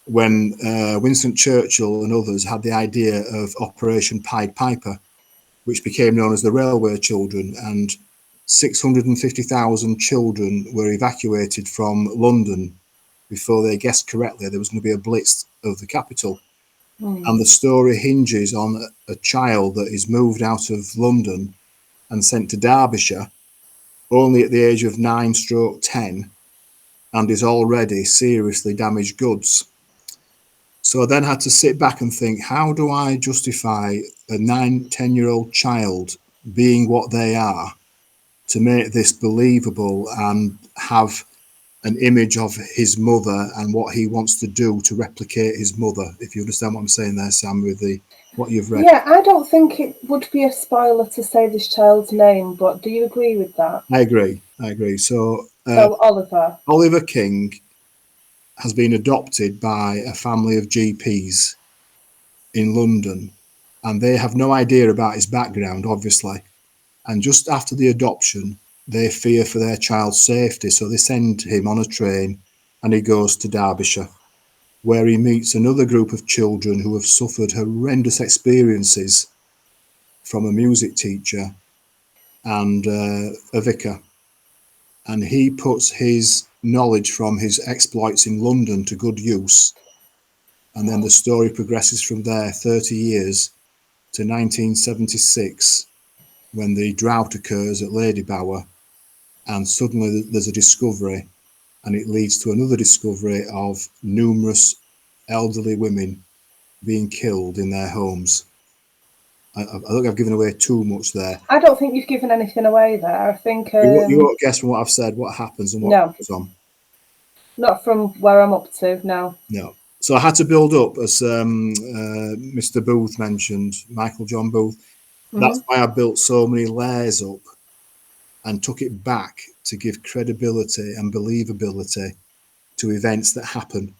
when Winston Churchill and others had the idea of Operation Pied Piper, which became known as the Railway Children, and 650,000 children were evacuated from London before they guessed correctly there was going to be a blitz of the capital. And the story hinges on a child that is moved out of London and sent to Derbyshire only at the age of 9/10, and is already seriously damaged goods. So I then had to sit back and think, how do I justify a 9-10-year-old child being what they are to make this believable and have an image of his mother and what he wants to do to replicate his mother, if you understand what I'm saying there, Sam, with what you've read.
Yeah, I don't think it would be a spoiler to say this child's name, but do you agree with that?
I agree. So
Oliver.
Oliver King has been adopted by a family of GPs in London, and they have no idea about his background, obviously. And just after the adoption, they fear for their child's safety, so they send him on a train and he goes to Derbyshire, where he meets another group of children who have suffered horrendous experiences from a music teacher and a vicar. And he puts his knowledge from his exploits in London to good use. And then the story progresses from there 30 years to 1976, when the drought occurs at Ladybower, and suddenly there's a discovery, and it leads to another discovery of numerous elderly women being killed in their homes. I think I've given away too much there.
I don't think you've given anything away there. I think
You won't guess from what I've said what happens and what goes on.
Not from where I'm up to, no.
So I had to build up, as Mr. Booth mentioned, Michael John Booth. That's why I built so many layers up and took it back to give credibility and believability to events that happen.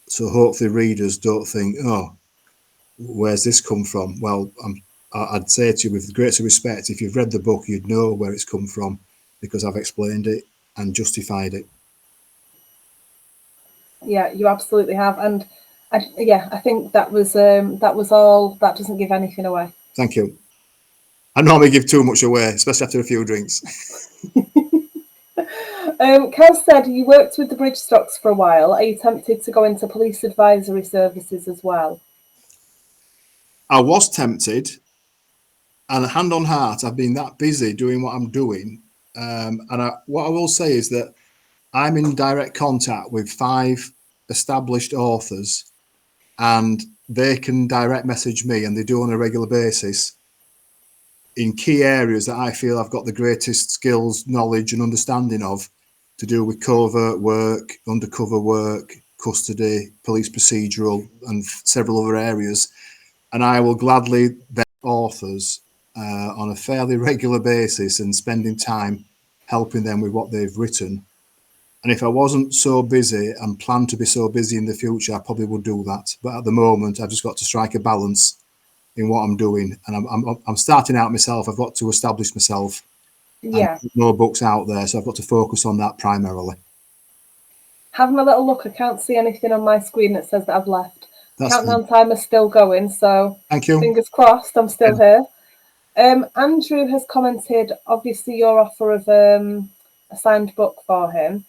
So hopefully readers don't think, oh, where's this come from? Well, I'd say to you with the greatest respect, if you've read the book, you'd know where it's come from, because I've explained it and justified it.
Yeah, you absolutely have. And I think that was all. That doesn't give anything away.
Thank you. I normally give too much away, especially after a few drinks.
Kel said you worked with the Bridgestocks for a while. Are you tempted to go into police advisory services as well?
I was tempted, and hand on heart, I've been that busy doing what I'm doing. What I will say is that I'm in direct contact with 5 established authors, and they can direct message me, and they do on a regular basis, in key areas that I feel I've got the greatest skills, knowledge and understanding of, to do with covert work, undercover work, custody, police procedural, and several other areas. And I will gladly vet authors on a fairly regular basis and spending time helping them with what they've written. And if I wasn't so busy and planned to be so busy in the future, I probably would do that. But at the moment, I've just got to strike a balance in what I'm doing, and I'm starting out myself. I've got to establish myself.
Yeah.
And no books out there, so I've got to focus on that primarily.
Having a little look, I can't see anything on my screen that says that I've left.
That's
Countdown timer's still going, so
thank you.
Fingers crossed, I'm still here. Andrew has commented, obviously, your offer of a signed book for him.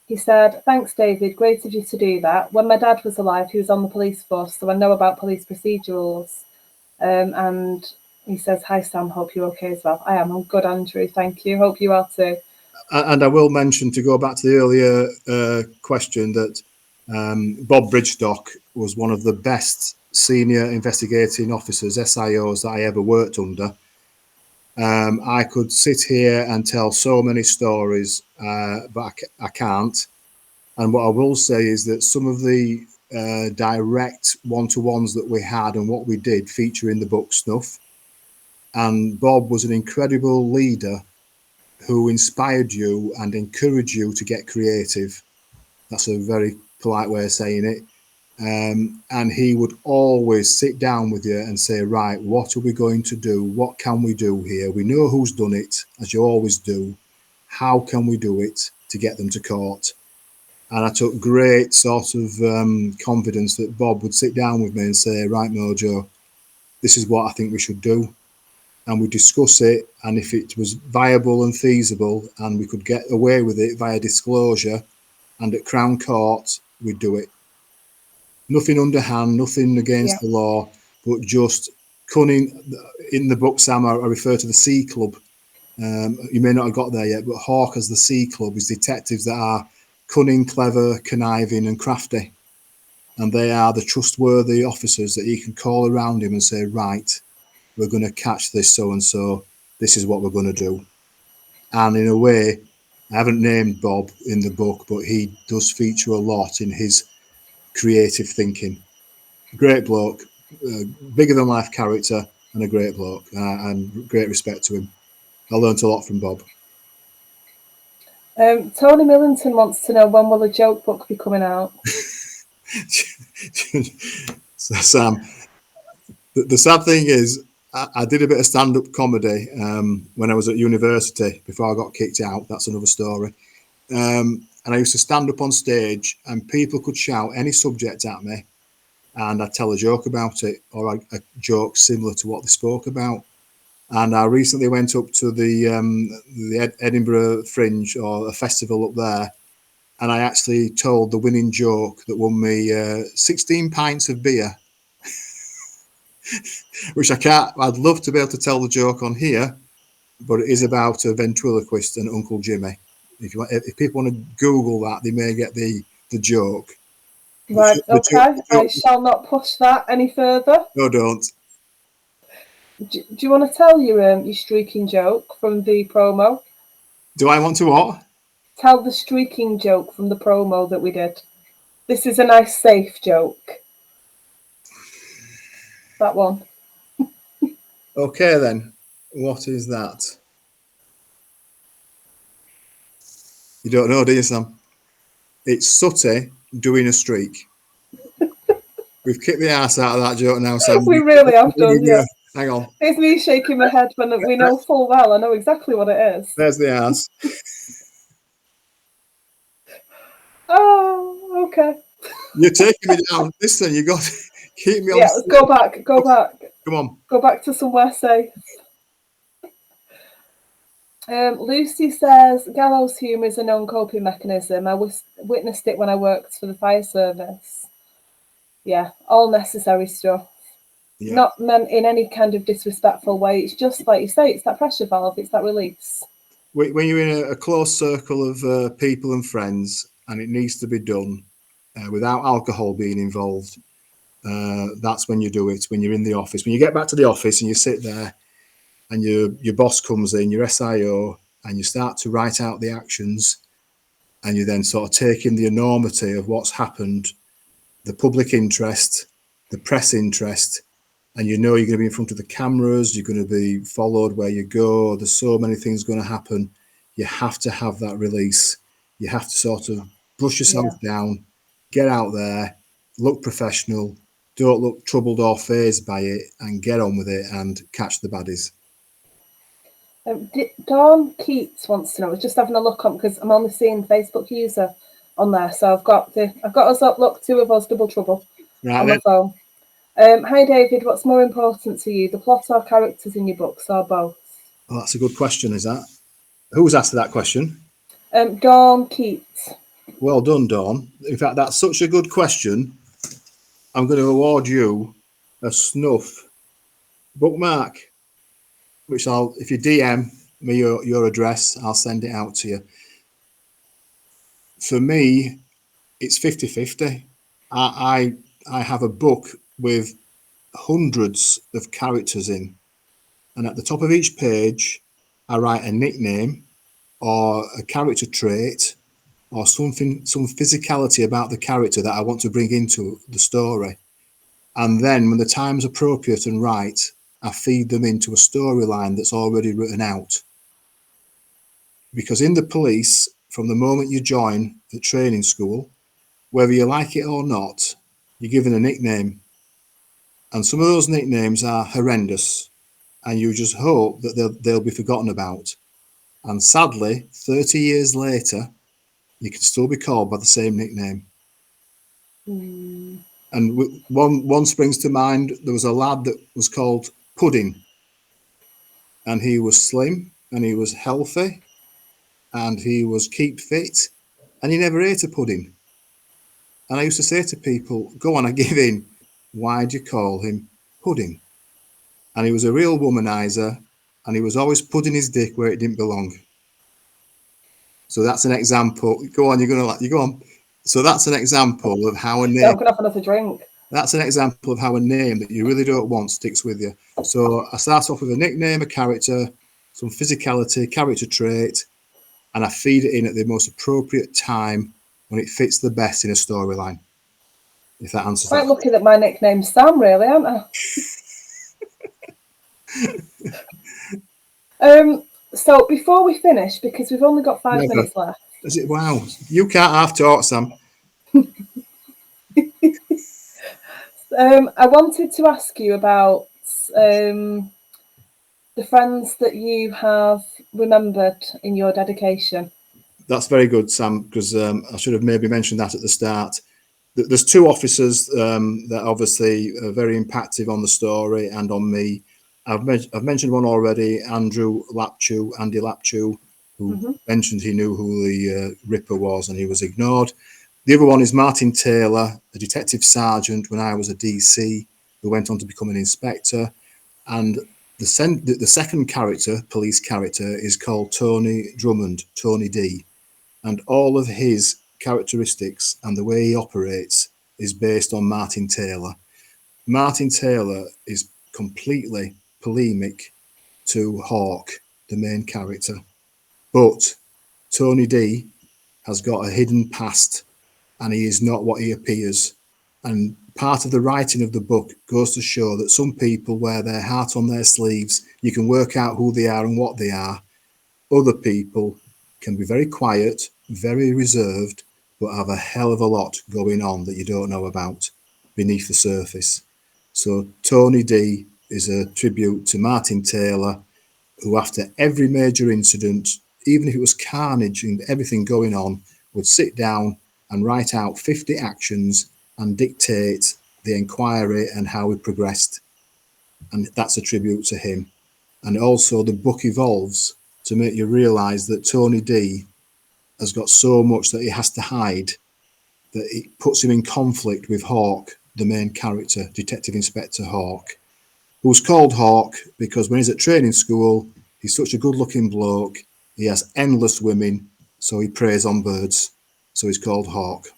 He said, "Thanks, David. Great of you to do that. When my dad was alive, he was on the police force, so I know about police procedurals." And he says, "Hi, Sam. Hope you're okay as well." I am. I'm good, Andrew. Thank you. Hope you are too.
And I will mention, to go back to the earlier question, that Bob Bridgestock was one of the best senior investigating officers, SIOs, that I ever worked under. I could sit here and tell so many stories, but I can't. And what I will say is that some of the direct one-to-ones that we had and what we did feature in the book Snuff. And Bob was an incredible leader who inspired you and encouraged you to get creative. That's a very polite way of saying it. And he would always sit down with you and say, right, what are we going to do? What can we do here? We know who's done it, as you always do. How can we do it to get them to court? And I took great sort of confidence that Bob would sit down with me and say, right, Mojo, this is what I think we should do. And we discuss it. And if it was viable and feasible and we could get away with it via disclosure and at Crown Court, we'd do it. Nothing underhand, nothing against the law, but just cunning. In the book, Sam, I refer to the C Club. You may not have got there yet, but Hawk as the C Club is detectives that are cunning, clever, conniving and crafty. And they are the trustworthy officers that he can call around him and say, right, we're going to catch this so-and-so. This is what we're going to do. And in a way, I haven't named Bob in the book, but he does feature a lot in his creative thinking. Great bloke, bigger than life character, and a great bloke, and great respect to him. I learnt a lot from Bob.
Tony Millington wants to know, when will a joke book be coming out?
So, Sam, the sad thing is, I did a bit of stand-up comedy when I was at university before I got kicked out. That's another story. And I used to stand up on stage and people could shout any subject at me and I'd tell a joke about it, or a joke similar to what they spoke about. And I recently went up to the Edinburgh Fringe, or a festival up there, and I actually told the winning joke that won me 16 pints of beer, which I can't. I'd love to be able to tell the joke on here, but it is about a ventriloquist and Uncle Jimmy. If people want to Google that, they may get the joke.
Right, okay. I shall not push that any further.
No, don't.
Do you want to tell your streaking joke from the promo?
Do I want to what?
Tell the streaking joke from the promo that we did. This is a nice, safe joke. That one.
Okay, then. What is that? You don't know, do you, Sam? It's Sooty doing a streak. We've kicked the ass out of that joke now, Sam.
We really have done, yeah.
Hang on.
It's me shaking my head when we know full well. I know exactly what it is.
There's the ass.
Oh, okay.
You're taking me down. Listen, you got to keep me on.
Yeah, let's go back. Go back.
Come on.
Go back to somewhere safe. Lucy says, gallows humour is a known coping mechanism. I witnessed it when I worked for the fire service. Yeah, all necessary stuff.
Yeah.
Not meant in any kind of disrespectful way. It's just like you say, it's that pressure valve, it's that release.
When you're in a close circle of people and friends, and it needs to be done without alcohol being involved, that's when you do it. When you're in the office, when you get back to the office and you sit there, and your boss comes in, your SIO, and you start to write out the actions, and you then sort of take in the enormity of what's happened, the public interest, the press interest, and you know you're going to be in front of the cameras, you're going to be followed where you go, there's so many things going to happen. You have to have that release. You have to sort of brush yourself down, get out there, look professional, don't look troubled or fazed by it, and get on with it and catch the baddies.
Dawn Keats wants to know. I was just having a look on because I'm only seeing Facebook user on there, so I've got us up. Look, two of us, double trouble on my phone. Hi David, what's more important to you, the plot or characters in your books, or both?
Oh, that's a good question. Is that who's asked that question?
Dawn Keats. Well
done, Dawn. In fact, that's such a good question. I'm going to award you a Snuff bookmark, which if you DM me your address, I'll send it out to you. For me, it's 50-50. I have a book with hundreds of characters in, and at the top of each page, I write a nickname or a character trait or something, some physicality about the character that I want to bring into the story. And then when the time's appropriate and right, I feed them into a storyline that's already written out. Because in the police, from the moment you join the training school, whether you like it or not, you're given a nickname. And some of those nicknames are horrendous, and you just hope that they'll be forgotten about. And sadly, 30 years later, you can still be called by the same nickname. And one springs to mind. There was a lad that was called Pudding, and he was slim and he was healthy and he was keep fit, and he never ate a pudding. And I used to say to people, go on, I give in. Why'd you call him Pudding? And he was a real womanizer, and he was always putting his dick where it didn't belong. So that's an example. Go on, you go on. So that's an example of how a
I'm
name.
going to have another drink.
That's an example of how a name that you really don't want sticks with you. So I start off with a nickname, a character, some physicality, character trait, and I feed it in at the most appropriate time when it fits the best in a storyline. If that answers
Quite
that.
lucky that my nickname's Sam, really, aren't I? So before we finish, because we've only got 5
Never.
minutes left.
Is it? Wow. You can't half talk, Sam.
I wanted to ask you about the friends that you have remembered in your dedication.
That's very good, Sam, because I should have maybe mentioned that at the start. There's 2 officers that obviously are very impactful on the story and on me. I've mentioned one already, Andy Lapchew, who mentioned he knew who the Ripper was and he was ignored. The other one is Martin Taylor, a detective sergeant when I was a DC, who went on to become an inspector. And the second character, police character, is called Tony Drummond, Tony D. And all of his characteristics and the way he operates is based on Martin Taylor. Martin Taylor is completely polemic to Hawk, the main character. But Tony D has got a hidden past and he is not what he appears. And part of the writing of the book goes to show that some people wear their heart on their sleeves. You can work out who they are and what they are. Other people can be very quiet, very reserved, but have a hell of a lot going on that you don't know about beneath the surface. So Tony D is a tribute to Martin Taylor, who after every major incident, even if it was carnage and everything going on, would sit down and write out 50 actions and dictate the inquiry and how it progressed. And that's a tribute to him. And also the book evolves to make you realise that Tony D has got so much that he has to hide that it puts him in conflict with Hawk, the main character, Detective Inspector Hawk, who's called Hawk because when he's at training school, he's such a good-looking bloke. He has endless women, so he preys on birds. So he's called Hawk.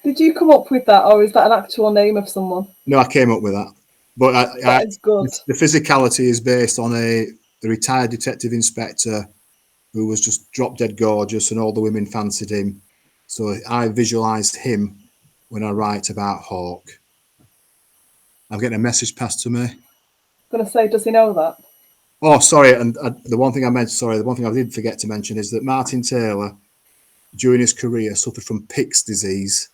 Did you come up with that, or is that an actual name of someone?
No, I came up with that. But
That is good.
The physicality is based on a retired detective inspector who was just drop dead gorgeous and all the women fancied him. So I visualised him when I write about Hawk. I'm getting a message passed to me.
I'm going to say, does he know that?
Oh, sorry. And the one thing I did forget to mention is that Martin Taylor, during his career, suffered from Pick's disease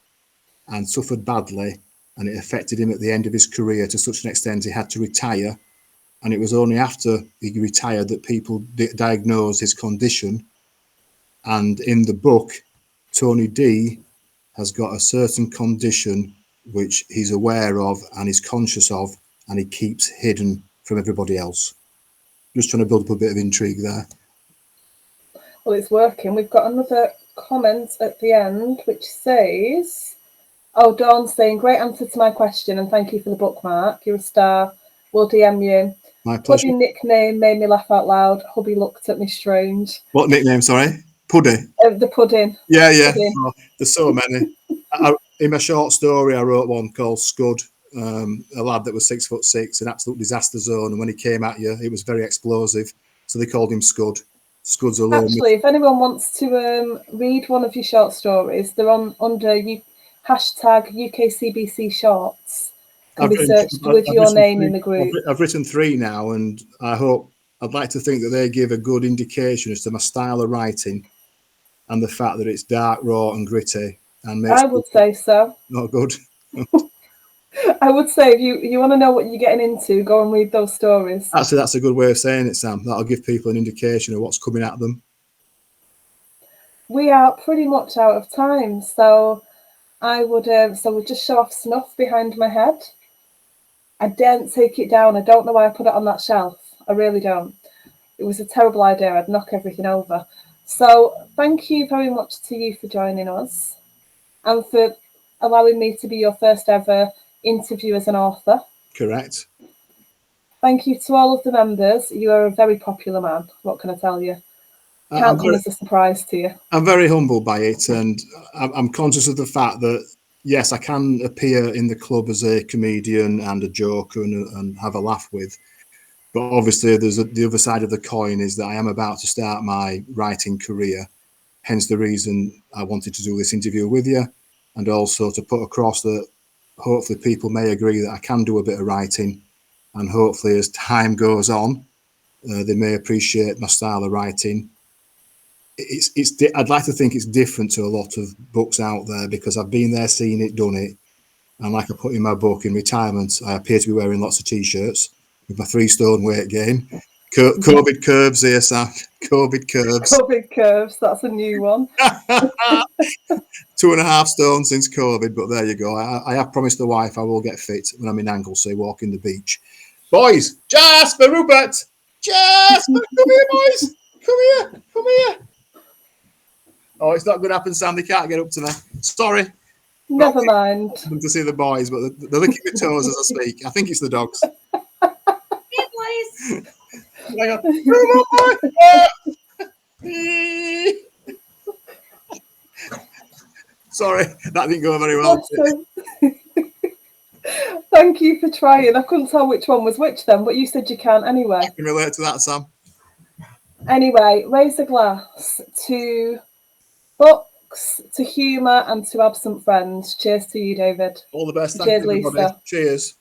and suffered badly. And it affected him at the end of his career to such an extent he had to retire. And it was only after he retired that people diagnosed his condition. And in the book, Tony D has got a certain condition which he's aware of and is conscious of, and he keeps hidden from everybody else. Just trying to build up a bit of intrigue there.
Well, it's working. We've got another comment at the end which says, oh, Dawn's saying, great answer to my question and thank you for the bookmark. You're a star. We'll DM you.
My pleasure.
Pudding nickname made me laugh out loud. Hubby looked at me strange.
What nickname, sorry? Puddy?
The pudding.
Yeah.
Pudding.
Oh, there's so many. In my short story, I wrote one called Scud, a lad that was 6'6", an absolute disaster zone. And when he came at you, it was very explosive. So they called him Scud. Scud's a low.
Actually, if anyone wants to read one of your short stories, they're on under hashtag UKCBC Shorts. Can be searched with your name in the group.
I've written 3 now, and I'd like to think that they give a good indication as to my style of writing and the fact that it's dark, raw, and gritty. And
I would say so.
Not good.
I would say if you want to know what you're getting into, go and read those stories.
Actually, that's a good way of saying it, Sam. That'll give people an indication of what's coming at them.
We are pretty much out of time, so I would we'll just show off Snuff behind my head. I daren't take it down. I don't know why I put it on that shelf. I really don't. It was a terrible idea. I'd knock everything over. So thank you very much to you for joining us and for allowing me to be your first ever interview as an author.
Correct.
Thank you to all of the members. You are a very popular man. What can I tell you? Can't come as a surprise to you.
I'm very humbled by it, and I'm conscious of the fact that, yes, I can appear in the club as a comedian and a joker and have a laugh with. But obviously, the other side of the coin is that I am about to start my writing career. Hence the reason I wanted to do this interview with you, and also to put across that hopefully people may agree that I can do a bit of writing, and hopefully as time goes on, they may appreciate my style of writing. I'd like to think it's different to a lot of books out there because I've been there, seen it, done it. And like I put in my book, in retirement, I appear to be wearing lots of T-shirts with my 3 stone weight gain. COVID curves here, Sam. COVID curves.
COVID curves, that's a new one.
2.5 stone since COVID, but there you go. I have promised the wife I will get fit when I'm in Anglesey, walking the beach. Boys, Jasper, Rupert, Jasper, come here, boys. Come here. Oh, it's not going to happen, Sam. They can't get up to me. Sorry.
Never mind.
To see the boys, but they're licking my toes as I speak. I think it's the dogs.
Hey, boys.
Hang on. Sorry, that didn't go very well.
Thank you for trying. I couldn't tell which one was which then, but you said you can't anyway.
I can relate to that, Sam.
Anyway, raise a glass to books, to humour, and to absent friends. Cheers to you, David.
All the best.
Cheers,
Thank you, everybody.
Lisa.
Cheers.